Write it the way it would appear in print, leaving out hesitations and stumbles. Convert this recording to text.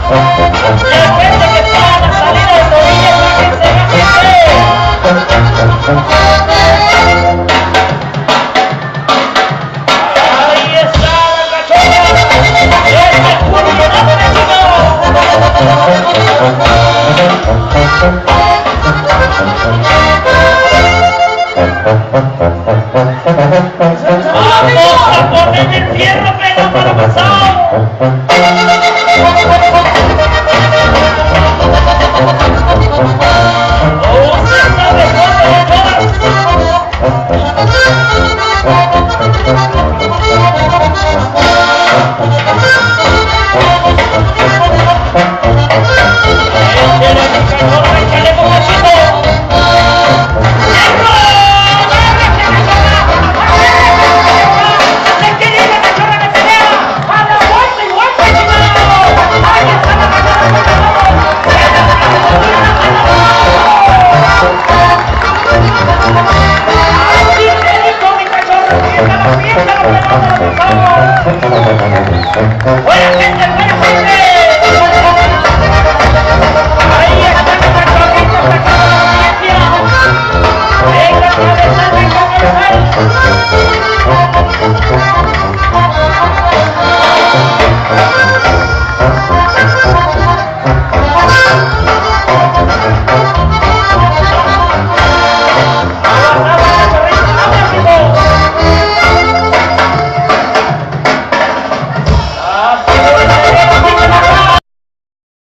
La gente que está a la salida de Torilla, bájense, bájense. Ahí está la cachorra. Este Julio, dámele vamos a poner el fierro, pero para pasar.